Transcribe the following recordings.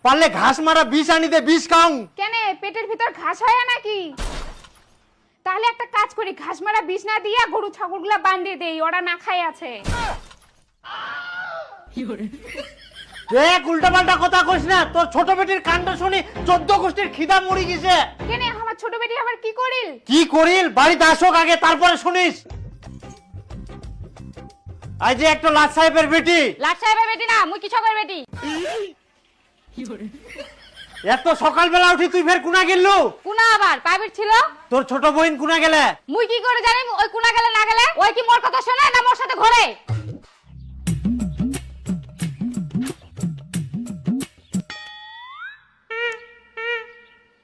পারলে ঘাস মারা বিষ আনি দে, বিষ খাও। কেন পেটের ভিতর ঘাস হয় নাকি? তাহলে একটা কাজ করি, ঘাস মারা বিষ না দিয়ে গরু ছাগলগুলা বাঁধিয়ে দেই, ওরা না খাই আছে। দেখ উল্টাপাল্টা কথা কইস না, তোর ছোট বেটির কাণ্ড শুনি 14 গোষ্ঠীর খিদা মরি গেছে। কেন আমার ছোট বেটি আবার কি করিল? কি করিল বাড়িতে আসুক আগে, তারপরে শুনিস। আই যে একটা লাট সাহেবের বেটি। লাট সাহেবের বেটি না, মুই কৃষকের বেটি। এত সকালবেলা উঠি তুই ফের কুনা গেললু? কুনা আবার প্রাইভেট ছিল। তোর ছোট বোন কুনা গেলে? মুই কি করে জানি ওই কুনা গেলে না গেলে? ওই কি মোর কথা শুনে না মোর সাথে ঘোরে?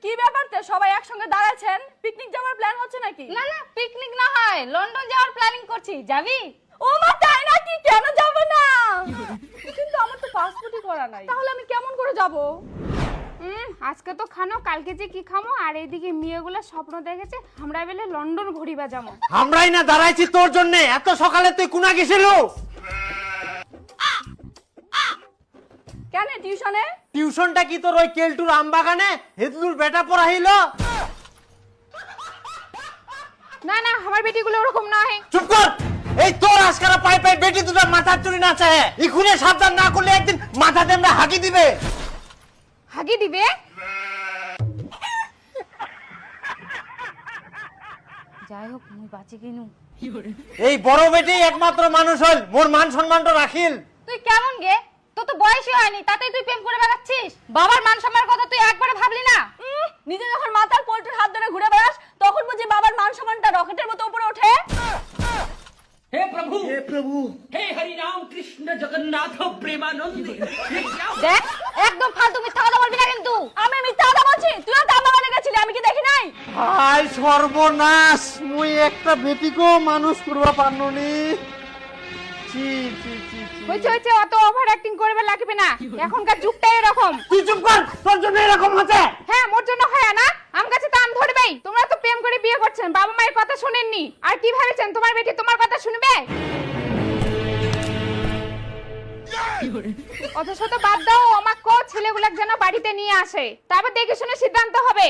কি ব্যাপারতে সবাই একসঙ্গে দাঁড়াচ্ছেন? পিকনিক যাওয়ার প্ল্যান হচ্ছে নাকি? না না পিকনিক না হয়, লন্ডন যাওয়ার প্ল্যানিং করছি, যাবি? ও মা তাই নাকি? কেন যাব না? কিন্তু আমার তো পাসপোর্টই করা নাই, তাহলে আমি কেমন করে যাব? আজকে তো খানো, কালকে যে কি খামো। আর এইদিকে মেয়েগুলো স্বপ্ন দেখেছে আমরা বেলে লন্ডন ঘুরিবা যাবো। আমরাই না দাঁড়াইছি তোর জন্য। এত সকালে তুই কুনা গেছিলু? কেন টিউশনে? টিউশনটা কি তোর ওই কেলটুর আমবাগানে হেদলুর বেটা পড়াইল? না না আমার বেটিগুলো ওরকম নয়। চুপ কর। এই তোর আজকারা পাই পাই বেটি দুটো মাথার চুরি না চায়, ইখুনে সাবধান না করলে একদিন মাথাতে আমরা হাগি দিবে। হাগি দিবে? যাই হোক মুই বাঁচি কিনু। এই বড় বেটি একমাত্র মানুষ হল, মোর মান সম্মানটা রাখিল। তুই কেমন গে? তোর তো বয়সই হয়নি, তাতেই তুই প্রেম করে বেড়াচ্ছিস। বাবার মান সম্মানের কথা তুই একবারে ভাবলি না? নিজে যখন মাথার পোল্ট্রির হাত ধরে ঘুরে বেড়াস, তখন বুঝি বাবার মান সম্মানটা রকেটের মতো উপরে ওঠে। हे प्रभु हे हरि राम कृष्ण जगन्नाथ प्रेमानंद ये क्या দেখ একদম ফালতু মিথ্যা কথা বলবি না কিন্তু। আমি মিথ্যা কথা বলছি? তুইও তো আমার বাগানে গেছিলি, আমি কি দেখি নাই? হাই সর্বনাশ, মুই একটা বেটিকেও মানুষ করবা পারনুনি। ছি ছি ছি ছি। হইছে অত ওভার অ্যাক্টিং করবে লাগবে না, এখনকার যুগটাই এরকম। তুই চুপ কর, তোর জন্য এরকম হচ্ছে। হ্যাঁ মোর জন্য হয় না, আম গাছে তো আম ধরবেই। তোমরা তো প্রেম করে বিয়ে করছেন, বাবা মায়ের কথা শুনেননি। আর কি ভেবেছেন তোমার বেটি তোমার কথা শুনবে? অথচ তো বাদ দাও, আমাকে ছেলেগুলোকে যেন বাড়িতে নিয়ে আসে, তারপর দেখে শুনে সিদ্ধান্ত হবে।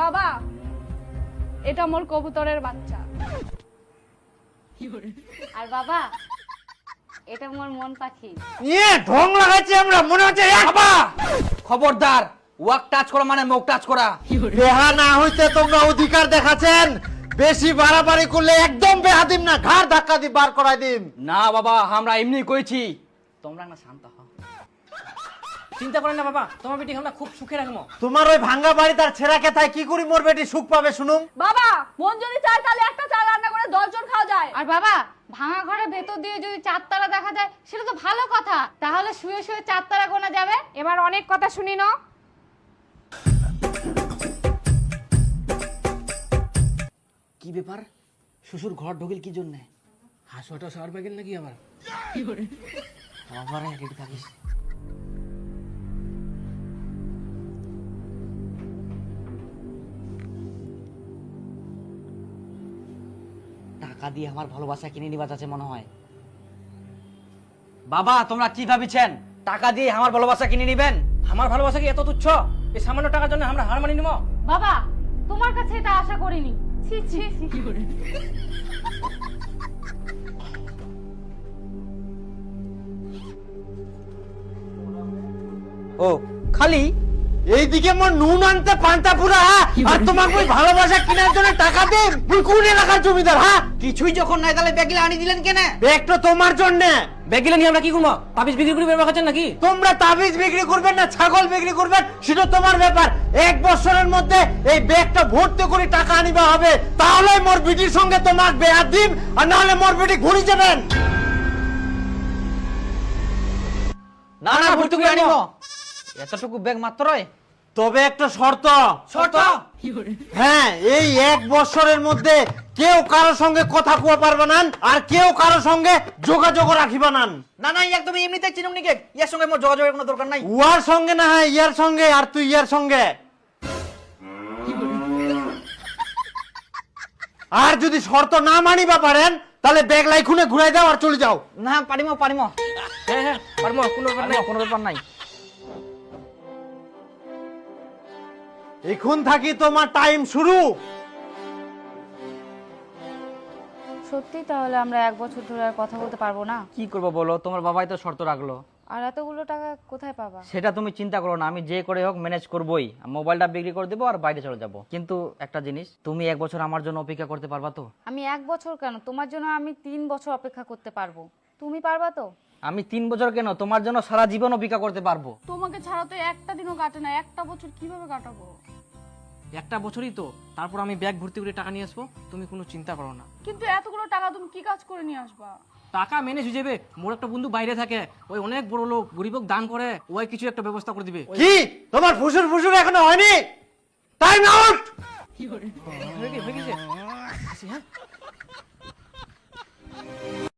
বাবা, এটা মোর কবুতরের বাচ্চা। আর বাবা এটা মোর মন পাখি। নিয়ে ঢং লাগাইছি আমরা, মনে হচ্ছে বাবা। খবরদার, ওয়াক টাচ করা মানে মুখ টাচ করা। বেহা না হইতে তোমরা অধিকার দেখাচ্ছেন, বেশি বাড়াবাড়ি করলে একদম বেহা দিম না, ঘাড় ধাক্কা দি বার করাই দিম। না বাবা, আমরা এমনি কইছি, তোমরা না শান্ত হও। চিন্তা করেন না বাবা, তোমার বেটি আমরা খুব সুখে রাখবো। তোমার ওই ভাঙ্গা বাড়ি তার ছেঁড়া কেথায় কি করি মোর বেটি সুখ পাবে শুনুম? বাবা, মন যদি চায় তাহলে একটা চা রান্না করে 10 জন খাওয়া যায়। আর বাবা ভাঙা ঘরের ভেতর দিয়ে যদি চারতারা দেখা যায় সেটা তো ভালো কথা, তাহলে শুয়ে শুয়ে চারতারা গোনা যাবে। এবার অনেক কথা শুনি না। কি ব্যাপার, শ্বশুর ঘর ঢোকিল কি জন্য? হাসুয়াটা শহর পাগেল নাকি আবার? আবার রেডি থাকিস। টাকা দিয়ে আমার ভালোবাসা কিনে নিবা যাচ্ছে মনে হয়। বাবা তোমরা কি ভাবিছেন টাকা দিয়ে আমার ভালোবাসা কিনে নিবেন? আমার ভালোবাসা কি এত তুচ্ছ? এই সামান্য টাকার জন্য আমরা হার মানি নিব? বাবা তোমার কাছে এটা আশা করিনি। ছি ছি। ও খালি এইদিকে মোর নুন আনতে পান্তা পুরা, আর তোমাকে ওই ভালোবাসা কেনার জন্য টাকা দেব? তুই কোন এলাকার জমিদার? হ্যাঁ কিছুই যখন নাই তাহলে ব্যাগিলা আনি দিলেন কেন? ব্যাগটা তোমার জন্য। ব্যাগিলা নিয়ে আমরা কি করবো? তাবিজ বিক্রি করে ব্যবহার করছেন নাকি? তোমরা তাবিজ বিক্রি করবেন না ছাগল বিক্রি করবেন সেটা তোমার ব্যাপার। 1 বছরের মধ্যে এই ব্যাগটা ভর্তি করে টাকা আনিবা হবে, তাহলে মোর বিটির সঙ্গে তোমাক বেয়া দিম, আর নাহলে মোর বিটি ঘুরি যাবেন। না না ভর্তি করে আনিব। এতটুকু ব্যাগ মাত্রই। তবে একটা শর্ত। শর্ত? হ্যাঁ, এই 1 বছরের মধ্যে কেউ কারো সঙ্গে কথা কুয়া পারবে না, আর কেউ কারো সঙ্গে যোগাযোগ রাখিবা না। না না একদম এমনিতে চিনুম নিকে, ইয়ার সঙ্গে মোর যোগাযোগের কোনো দরকার নাই। উয়ার সঙ্গে না হয় ইয়ার সঙ্গে, আর তুই ইয়ার সঙ্গে। আর যদি শর্ত না মানিবা পারেন তাহলে ব্যাগ লাইখুনে ঘুরাই দাও আর চলে যাও। না পারিমো পারিমো, হ্যাঁ হ্যাঁ পারমো, কোনো ব্যাপার নাই, কোনো ব্যাপার নাই। এখন থাকি তোমার টাইম শুরু। সত্যি তাহলে আমরা 1 বছর ধরে আর কথা বলতে পারবো না? কি করবো বলো, তোমার বাবাই তো শর্ত রাখলো। আর এতগুলো টাকা কোথায় পাবা? সেটা তুমি চিন্তা করো না, আমি যে করে হোক ম্যানেজ করবোই। মোবাইলটা বিক্রি করে দেবো আর বাইরে চলে যাবো। কিন্তু একটা জিনিস, তুমি 1 বছর আমার জন্য অপেক্ষা করতে পারবা তো? আমি 1 বছর কেন, তোমার জন্য আমি 3 বছর অপেক্ষা করতে পারবো। তুমি পারবা তো? আমি 3 বছর কেন, তোমার জন্য সারা জীবন অপেক্ষা করতে পারবো। তোমাকে ছাড়া তো একটা দিনও কাটে না, একটা বছর কিভাবে কাটাবো? একটা বছরই তো, তারপর আমি ব্যাগ ভর্তি করে টাকা নিয়ে আসবো, তুমি কোনো চিন্তা করো না। কিন্তু এতগুলো টাকা তুমি কি কাজ করে নিয়ে আসবা? টাকা ম্যানেজ হয়ে যাবে। মোর একটা বন্ধু বাইরে থাকে, ওই অনেক বড় লোক, গরিবক দান করে, ওই কিছু একটা ব্যবস্থা করে দিবে। কি তোমার ফুসুর ফুসুর এখনো হয়নি? Time out. হয়ে গেছে। আসি, হ্যাঁ।